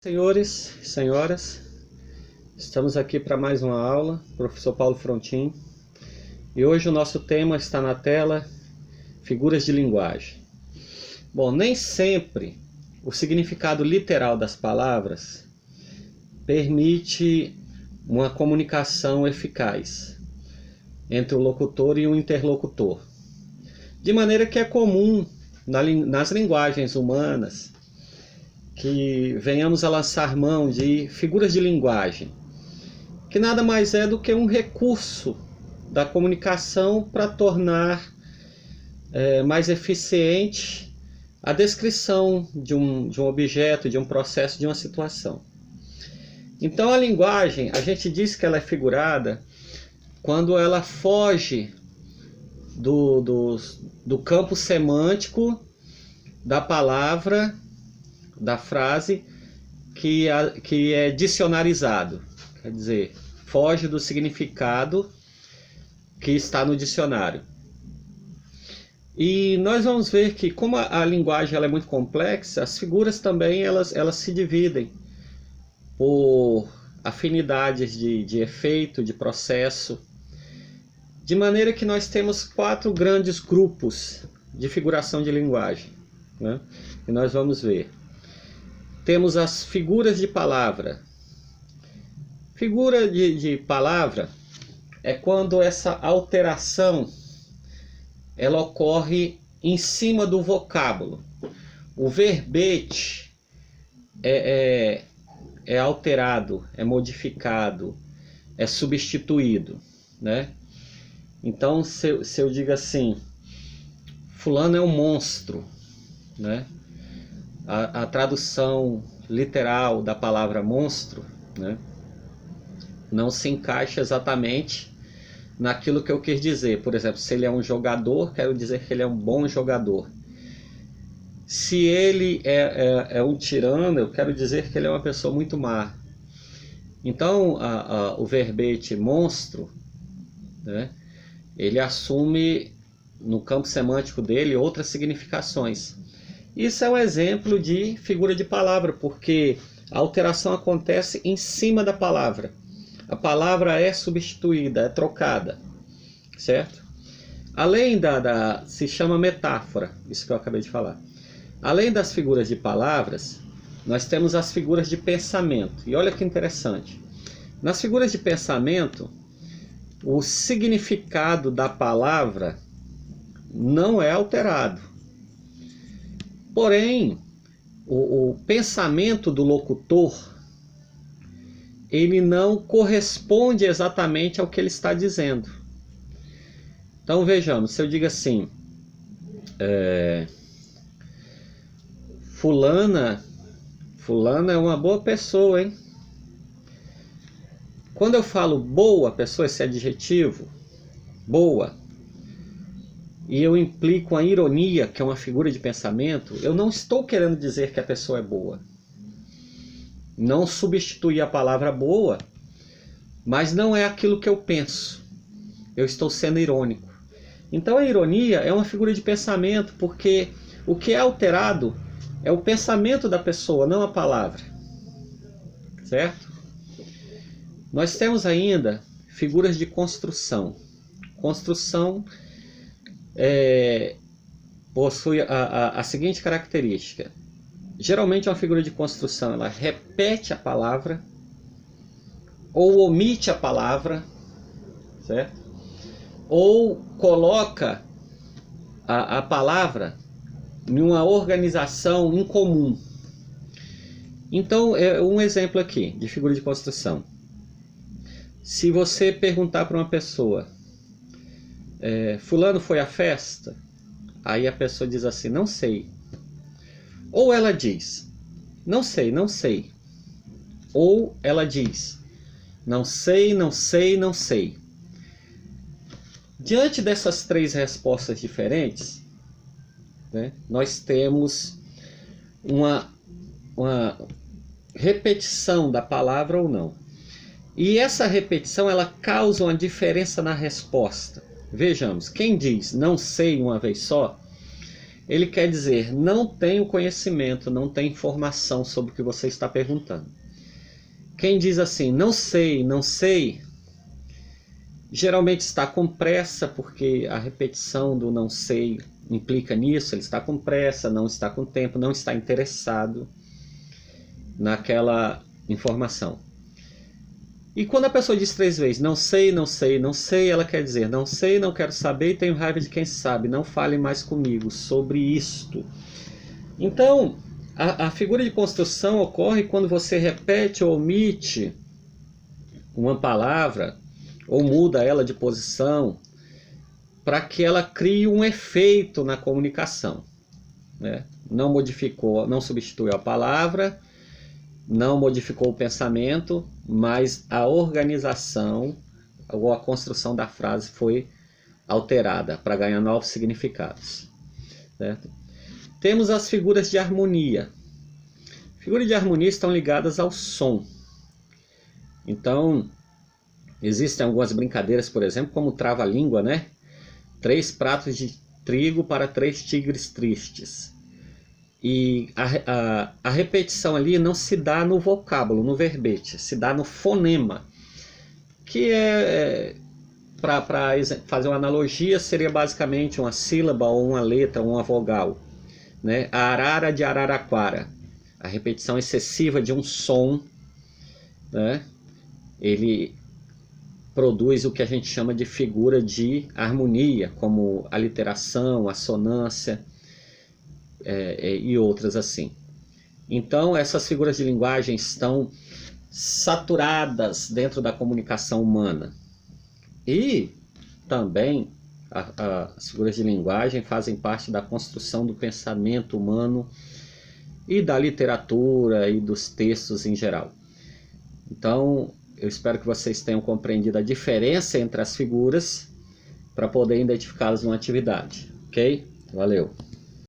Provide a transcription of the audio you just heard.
Senhores e senhoras, estamos aqui para mais uma aula, professor Paulo Frontin, e hoje o nosso tema está na tela, figuras de linguagem. Bom, nem sempre o significado literal das palavras permite uma comunicação eficaz entre o locutor e o interlocutor, de maneira que é comum nas linguagens humanas que venhamos a lançar mão de figuras de linguagem, que nada mais é do que um recurso da comunicação para tornar mais eficiente a descrição de um objeto, de um processo, de uma situação. Então a linguagem, a gente diz que ela é figurada quando ela foge do campo semântico da palavra, da frase que é dicionarizado, quer dizer, foge do significado que está no dicionário. E nós vamos ver que, como a linguagem ela é muito complexa, as figuras também elas se dividem por afinidades de efeito, de processo, de maneira que nós temos 4 grandes grupos de figuração de linguagem, né? E nós vamos ver. Temos as figuras de palavra. Figura de palavra é quando essa alteração ela ocorre em cima do vocábulo. O verbete é alterado, é modificado, é substituído, né? Então, se eu digo assim, fulano é um monstro, né? A tradução literal da palavra monstro, né, não se encaixa exatamente naquilo que eu quis dizer. Por exemplo, se ele é um jogador, quero dizer que ele é um bom jogador. Se ele é um tirano, eu quero dizer que ele é uma pessoa muito má. Então, o verbete monstro, né, ele assume no campo semântico dele outras significações. Isso é um exemplo de figura de palavra, porque a alteração acontece em cima da palavra. A palavra é substituída, é trocada, certo? Além se chama metáfora, isso que eu acabei de falar. Além das figuras de palavras, nós temos as figuras de pensamento. E olha que interessante. Nas figuras de pensamento, o significado da palavra não é alterado. Porém, o pensamento do locutor, ele não corresponde exatamente ao que ele está dizendo. Então vejamos, se eu digo assim, fulana é uma boa pessoa, hein? Quando eu falo boa pessoa, esse adjetivo, boa, e eu implico a ironia, que é uma figura de pensamento, eu não estou querendo dizer que a pessoa é boa. Não substituir a palavra boa, mas não é aquilo que eu penso. Eu estou sendo irônico. Então a ironia é uma figura de pensamento, porque o que é alterado é o pensamento da pessoa, não a palavra. Certo? Nós temos ainda figuras de construção. Construção possui a seguinte característica. Geralmente uma figura de construção ela repete a palavra ou omite a palavra, certo? Ou coloca a palavra em uma organização incomum. Então, um exemplo aqui de figura de construção. Se você perguntar para uma pessoa, fulano foi à festa? Aí a pessoa diz assim, não sei. Ou ela diz, não sei, não sei. Ou ela diz, não sei, não sei, não sei. Diante dessas 3 respostas diferentes, né, nós temos uma repetição da palavra ou não. E essa repetição ela causa uma diferença na resposta. Vejamos, quem diz não sei uma vez só, ele quer dizer não tenho conhecimento, não tenho informação sobre o que você está perguntando. Quem diz assim, não sei, não sei, geralmente está com pressa, porque a repetição do não sei implica nisso, ele está com pressa, não está com tempo, não está interessado naquela informação. E quando a pessoa diz 3 vezes, não sei, não sei, não sei, ela quer dizer, não sei, não quero saber e tenho raiva de quem sabe, não fale mais comigo sobre isto. Então, a figura de construção ocorre quando você repete ou omite uma palavra, ou muda ela de posição, para que ela crie um efeito na comunicação, né? Não modificou, não substituiu a palavra, não modificou o pensamento, mas a organização ou a construção da frase foi alterada para ganhar novos significados, certo? Temos as figuras de harmonia. Figuras de harmonia estão ligadas ao som. Então, existem algumas brincadeiras, por exemplo, como trava-língua, né? 3 pratos de trigo para 3 tigres tristes. E a repetição ali não se dá no vocábulo, no verbete, se dá no fonema, que para fazer uma analogia, seria basicamente uma sílaba ou uma letra ou uma vogal, né? A arara de Araraquara, a repetição excessiva de um som, né? Ele produz o que a gente chama de figura de harmonia, como a literação, a assonância e outras assim. Então essas figuras de linguagem estão saturadas dentro da comunicação humana. E também as figuras de linguagem fazem parte da construção do pensamento humano e da literatura e dos textos em geral. Então, eu espero que vocês tenham compreendido a diferença entre as figuras para poder identificá-las numa atividade, ok? Valeu!